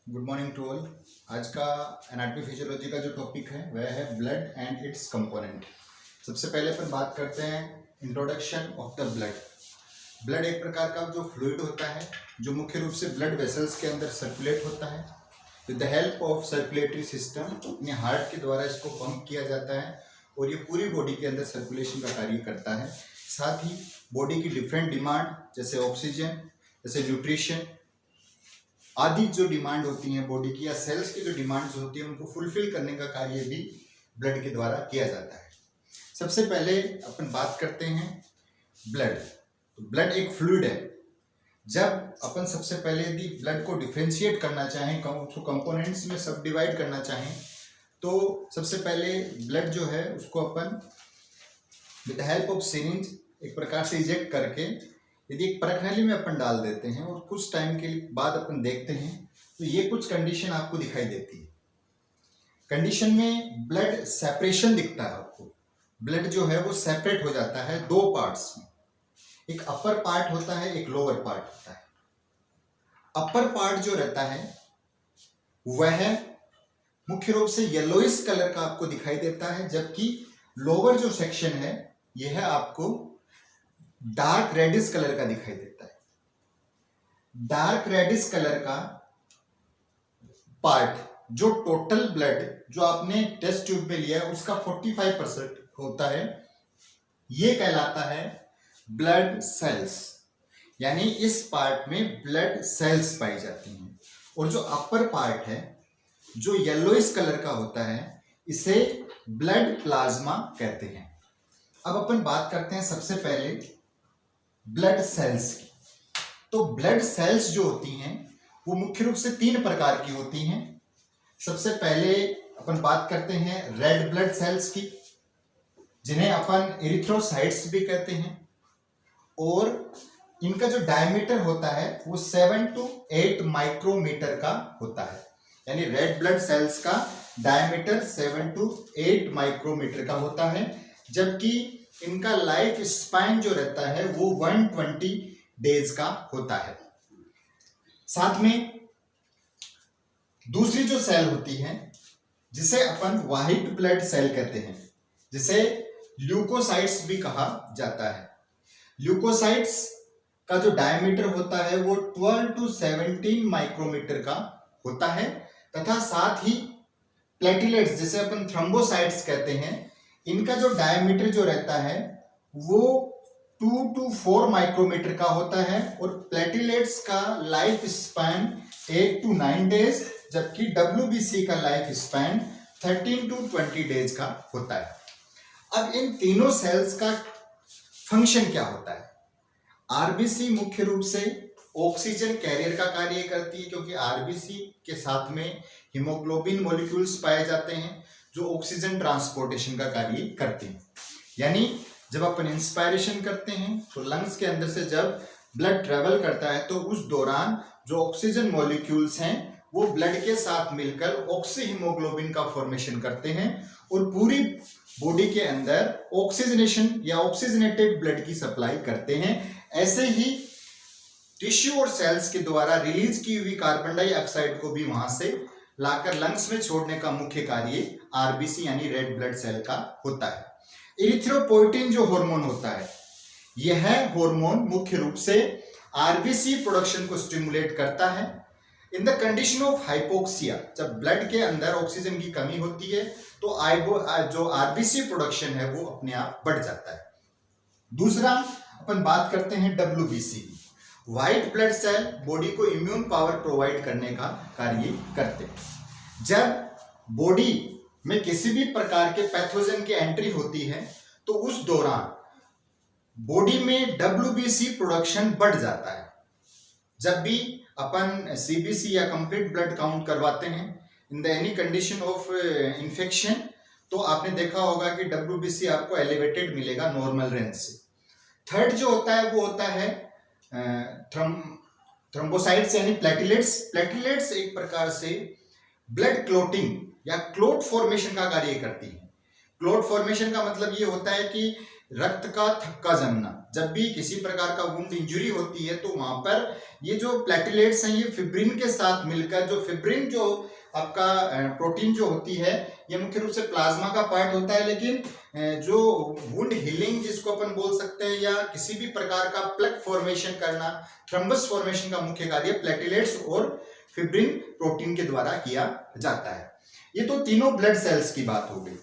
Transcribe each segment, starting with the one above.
Good morning to all. आज का anatomy physiology का जो टॉपिक है वह है ब्लड एंड इट्स कंपोनेंट। सबसे पहले अपन बात करते हैं introduction of the blood. Blood एक प्रकार का जो फ्लूइड होता है जो मुख्य रूप से ब्लड वेसल्स के अंदर सर्कुलेट होता है। With the help of circulatory system अपने हार्ट के द्वारा इसको पंप किया जाता है और ये पूरी बॉडी के अंदर सर्कुलेशन का कार्य करता है। साथ ही बॉडी की डिफरेंट डिमांड जैसे ऑक्सीजन, जैसे न्यूट्रिशन आदि जो डिमांड होती है बॉडी की या सेल्स की जो डिमांड्स होती है उनको फुलफिल करने का कार्य भी ब्लड के द्वारा किया जाता है। सबसे पहले अपन बात करते हैं ब्लड। तो ब्लड एक फ्लूइड है। जब अपन सबसे पहले यदि ब्लड को डिफ्रेंशिएट करना चाहें, उसको कंपोनेंट्स में सब डिवाइड करना चाहें, तो सबसे पहले ब्लड जो है उसको अपन विद हेल्प ऑफ सिरिंज एक प्रकार से इजेक्ट करके यदि एक परखनली में अपन डाल देते हैं और कुछ टाइम के बाद अपन देखते हैं तो ये कुछ कंडीशन आपको दिखाई देती है। कंडीशन में ब्लड सेपरेशन दिखता है आपको। ब्लड जो है वो सेपरेट हो जाता है दो पार्ट्स में, एक अपर पार्ट होता है, एक लोअर पार्ट होता है। अपर पार्ट जो रहता है वह मुख्य रूप से येलोइश कलर का आपको दिखाई देता है, जबकि लोअर जो सेक्शन है यह आपको डार्क रेडिश कलर का दिखाई देता है। डार्क रेडिश कलर का पार्ट जो टोटल ब्लड जो आपने टेस्ट ट्यूब में लिया है उसका 45% होता है, ये कहलाता है ब्लड सेल्स। यानी इस पार्ट में ब्लड सेल्स पाई जाती हैं। और जो अपर पार्ट है जो येलोइश कलर का होता है इसे ब्लड प्लाज्मा कहते हैं। अब अपन बात करते हैं सबसे पहले ब्लड सेल्स की। तो ब्लड सेल्स जो होती हैं वो मुख्य रूप से तीन प्रकार की होती हैं। सबसे पहले अपन बात करते हैं रेड ब्लड सेल्स की, जिन्हें अपन एरिथ्रोसाइट्स भी कहते हैं, और इनका जो डायमीटर होता है वो 7 to 8 माइक्रोमीटर का होता है। यानी रेड ब्लड सेल्स का डायमीटर 7 to 8 माइक्रोमीटर का होता है, जबकि इनका लाइफ स्पैन जो रहता है वो 120 डेज का होता है। साथ में दूसरी जो सेल होती है जिसे अपन व्हाइट ब्लड सेल कहते हैं, जिसे ल्यूकोसाइट्स भी कहा जाता है। ल्यूकोसाइट्स का जो डायमीटर होता है वो 12 to 17 माइक्रोमीटर का होता है, तथा साथ ही प्लेटिलेट्स जिसे अपन थ्रोम्बोसाइट्स कहते हैं, इनका जो डायमीटर जो रहता है वो 2 to 4 माइक्रोमीटर का होता है, और प्लेटिलेट्स का लाइफ स्पैन 8 to 9 डेज, जबकि WBC का लाइफ स्पैन 13 to 20 डेज का होता है। अब इन तीनों सेल्स का फंक्शन क्या होता है? आरबीसी मुख्य रूप से ऑक्सीजन कैरियर का कार्य करती है, क्योंकि आरबीसी के साथ में हीमोग्लोबिन मॉलिक्यूल्स पाए जाते हैं जो ऑक्सीजन ट्रांसपोर्टेशन का कार्य करते हैं। यानी जब अपन इंस्पायरेशन करते हैं तो लंग्स के अंदर से जब ब्लड ट्रेवल करता है तो उस दौरान जो ऑक्सीजन मॉलिक्यूल्स हैं वो ब्लड के साथ मिलकर ऑक्सी हीमोग्लोबिन का फॉर्मेशन करते हैं और पूरी बॉडी के अंदर ऑक्सीजनेशन या ऑक्सीजनेटेड ब्लड की सप्लाई करते हैं। ऐसे ही टिश्यू और सेल्स के द्वारा रिलीज की हुई कार्बन डाइऑक्साइड को भी वहां से लाकर लंग्स में छोड़ने का मुख्य कार्य आरबीसी यानी रेड ब्लड सेल का होता है। एरिथ्रोपोइटिन जो हार्मोन होता है, यह हार्मोन मुख्य रूप से आरबीसी प्रोडक्शन को स्टिमुलेट करता है। In the condition of hypoxia, जब ब्लड के अंदर ऑक्सीजन की कमी होती है तो जो आरबीसी प्रोडक्शन है वो अपने आप बढ़ जाता है। दूसरा अपन बात करते हैं WBC। White blood cell body को इम्यून पावर प्रोवाइड करने का कार्य करते हैं। जब बॉडी में किसी भी प्रकार के पैथोजन की एंट्री होती है तो उस दौरान बॉडी में WBC प्रोडक्शन बढ़ जाता है। जब भी अपन CBC या कंप्लीट ब्लड काउंट करवाते हैं in the any condition of infection, तो आपने देखा होगा कि WBC आपको एलिवेटेड मिलेगा नॉर्मल रेंज से। थर्ड जो होता है वो होता है थ्रोम्बोसाइट्स यानी प्लेटिलेट्स। प्लेटिलेट्स एक प्रकार से ब्लड क्लोटिंग या क्लोट फॉर्मेशन का कार्य करती है। क्लोट फॉर्मेशन का मतलब ये होता है कि रक्त का थक्का जमना, जब भी किसी प्रकार का वुंड इंजरी होती है तो वहां पर ये जो प्लेटलेट्स हैं ये फिब्रिन के साथ मिलकर, जो फिब्रिन जो आपका प्रोटीन जो होती है ये मुख्य रूप से प्लाज्मा का पार्ट होता है, लेकिन जो वुंड हीलिंग जिसको अपन बोल सकते हैं या किसी भी प्रकार का प्लग फॉर्मेशन करना, थ्रम्बस फॉर्मेशन का मुख्य कार्य प्लेटलेट्स और फिब्रिन प्रोटीन के द्वारा किया जाता है। ये तो तीनों ब्लड सेल्स की बात हो गई।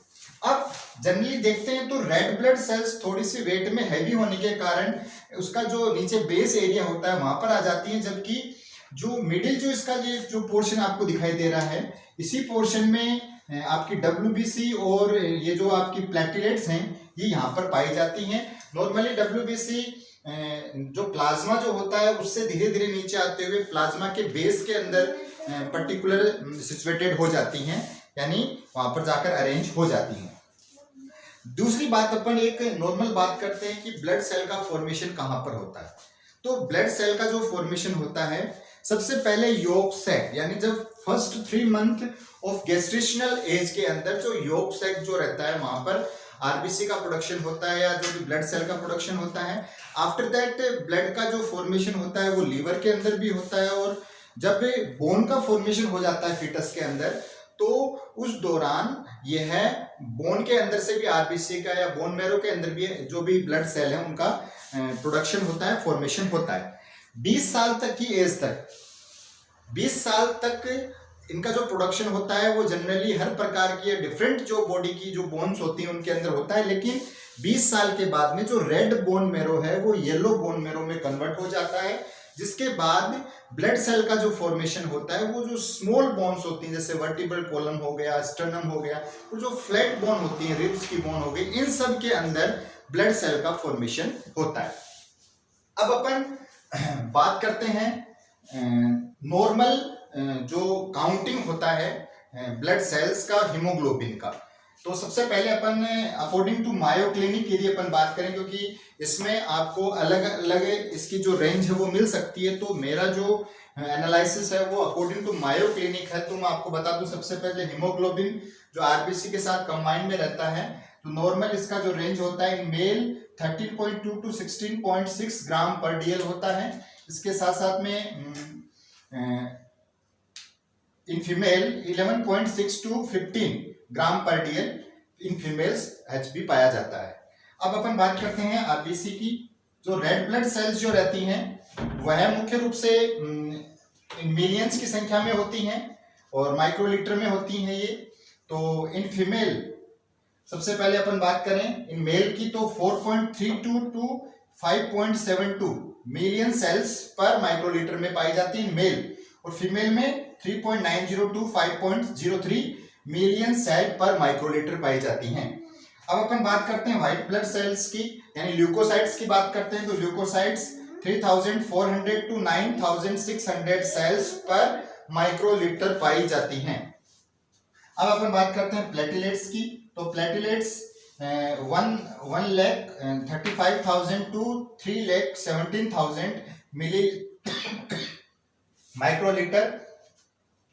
अब जनरली देखते हैं तो रेड ब्लड सेल्स थोड़ी सी वेट में हैवी होने के कारण उसका जो नीचे बेस एरिया होता है वहां पर आ जाती है, जबकि जो मिडिल जो इसका ये जो पोर्शन आपको दिखाई दे रहा है इसी पोर्शन में आपकी WBC और ये जो आपकी प्लेटलेट्स हैं ये यहाँ पर पाई जाती हैं। नॉर्मली WBC जो प्लाज्मा जो होता है उससे धीरे धीरे नीचे आते हुए प्लाज्मा के बेस के अंदर पर्टिकुलर सिचुएटेड हो जाती हैं, यानी वहां पर जाकर अरेंज हो जाती हैं। दूसरी बात अपन एक नॉर्मल बात करते हैं कि ब्लड सेल का फॉर्मेशन कहां पर होता है। तो ब्लड सेल का जो फॉर्मेशन होता है सबसे पहले यॉर्क सैक, यानी जब first 3 month of gestational age के अंदर जो यॉर्क सैक जो रहता है वहां पर आरबीसी का प्रोडक्शन होता है या जो भी ब्लड सेल का प्रोडक्शन होता है। आफ्टर दैट ब्लड का जो फॉर्मेशन होता है वो लीवर के अंदर भी होता है, और जब बोन का फॉर्मेशन हो जाता है फीटस के अंदर तो उस दौरान यह बोन के अंदर से भी आरबीसी का या बोन मैरो के अंदर भी जो भी ब्लड सेल है उनका प्रोडक्शन होता है, फॉर्मेशन होता है। 20 साल तक की एज तक, 20 साल तक इनका जो प्रोडक्शन होता है वो जनरली हर प्रकार की डिफरेंट जो बॉडी की जो बोन्स होती हैं उनके अंदर होता है, लेकिन 20 साल के बाद में जो रेड बोन मैरो है वो येलो बोन मैरो में कन्वर्ट हो जाता है, जिसके बाद ब्लड सेल का जो फॉर्मेशन होता है वो जो स्मॉल बोन्स होती हैं जैसे वर्टिब्रल कॉलम हो गया, स्टर्नम हो गया, और जो फ्लैट बोन होती हैं, रिब्स की बोन हो गई, इन सब के अंदर ब्लड सेल का फॉर्मेशन होता है। अब अपन बात करते हैं नॉर्मल जो काउंटिंग होता है ब्लड सेल्स का हीमोग्लोबिन का। तो सबसे पहले अपन अकॉर्डिंग टू मायो क्लिनिक के लिए अपन बात करें, क्योंकि इसमें आपको अलग अलग इसकी जो रेंज है वो मिल सकती है। तो मेरा जो एनालिसिस है वो अकॉर्डिंग टू मायो क्लिनिक है। तो मैं आपको बता दूं सबसे पहले हीमोग्लोबिन जो आरबीसी के साथ कंबाइन में रहता है तो नॉर्मल इसका जो रेंज होता है मेल 13.2 टू 16.6 ग्राम पर डीएल होता है। इसके साथ साथ में इन फीमेल 11.6 टू 15 ग्राम पर डीएल इन फीमेल्स एचबी पाया जाता है। अब अपन बात करते हैं आरबीसी की। जो रेड ब्लड सेल्स जो रहती हैं वह मुख्य रूप से मिलियंस की संख्या में होती हैं और माइक्रोलीटर में होती हैं ये। तो इन फीमेल सबसे पहले अपन बात करें इन मेल की तो 4.32 टू 5.72 मिलियन सेल्स पर माइक्रोलीटर में पाई जाती है मेल, और फीमेल में 3.90 टू 5.03 मिलियन सेल पर माइक्रोलीटर पाई जाती हैं। अब अपन बात करते हैं व्हाइट ब्लड सेल्स की, यानी ल्यूकोसाइट्स की बात करते हैं। तो ल्यूकोसाइट्स 3400 टू 9600 सेल्स पर माइक्रोलीटर पाई जाती हैं। अब अपन बात करते हैं प्लेटलेट्स की। तो प्लेटलेट्स 1,35,000 टू 3,17,000 मिली माइक्रोलीटर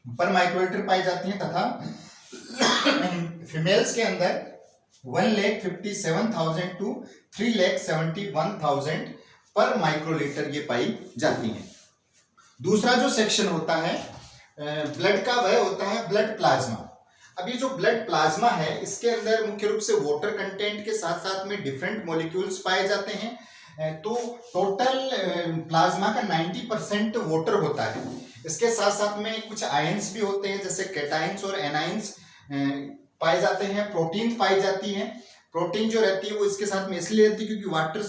पर माइक्रोलीटर पाई जाती हैं, तथा फीमेल्स के अंदर 1,57,000 टू 3,71,000 पर माइक्रोलीटर ये पाई जाती हैं। दूसरा जो सेक्शन होता है ब्लड का वह होता है ब्लड प्लाज्मा। अब ये जो ब्लड प्लाज्मा है इसके अंदर मुख्य रूप से वाटर कंटेंट के साथ साथ में डिफरेंट मॉलिक्यूल्स पाए जाते हैं। तो टोटल प्लाज्मा का 90% वाटर होता है। इसके साथ साथ में कुछ आयंस भी होते हैं जैसे कैटाइंस और एनाइंस पाए जाते हैं, प्रोटीन पाई जाती हैं। प्रोटीन जो रहती है वो इसके साथ में इसलिए रहती है क्योंकि वाटर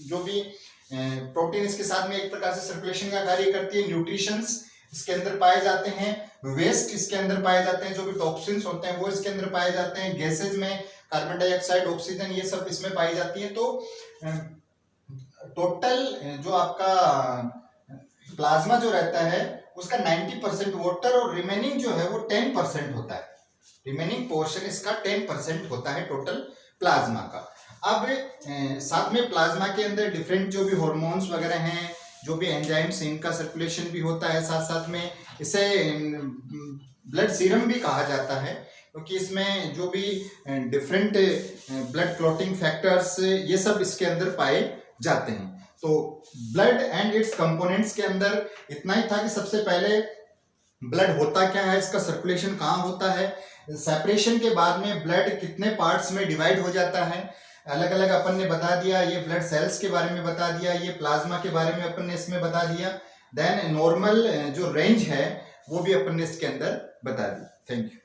जो भी प्रोटीन इसके साथ में एक प्रकार से सर्कुलेशन का कार्य करती है। न्यूट्रिशंस इसके अंदर पाए जाते हैं, वेस्ट इसके अंदर पाए जाते हैं, जो भी टॉक्सिन्स होते हैं वो इसके अंदर पाए जाते हैं, गैसेज में कार्बन डाइऑक्साइड, ऑक्सीजन ये सब इसमें पाई जाती है। तो टोटल जो आपका प्लाज्मा जो रहता है उसका 90% वाटर और रिमेनिंग जो है वो 10% होता है। रिमेनिंग पोर्शन इसका 10% होता है टोटल प्लाज्मा का। अब साथ में प्लाज्मा के अंदर डिफरेंट जो भी हॉर्मोन्स वगैरह हैं, जो भी एंजाइम्स इनका सर्कुलेशन भी होता है। साथ साथ में इसे ब्लड सीरम भी कहा जाता है क्योंकि इसमें जो भी डिफरेंट ब्लड क्लॉटिंग फैक्टर्स ये सब इसके अंदर पाए जाते हैं। तो ब्लड एंड इट्स कंपोनेंट्स के अंदर इतना ही था कि सबसे पहले ब्लड होता क्या है, इसका सर्कुलेशन कहाँ होता है, सेपरेशन के बाद में ब्लड कितने पार्ट्स में डिवाइड हो जाता है, अलग अलग अपन ने बता दिया, ये ब्लड सेल्स के बारे में बता दिया, ये प्लाज्मा के बारे में अपन ने इसमें बता दिया, देन नॉर्मल जो रेंज है वो भी अपन ने इसके अंदर बता दी। Thank you.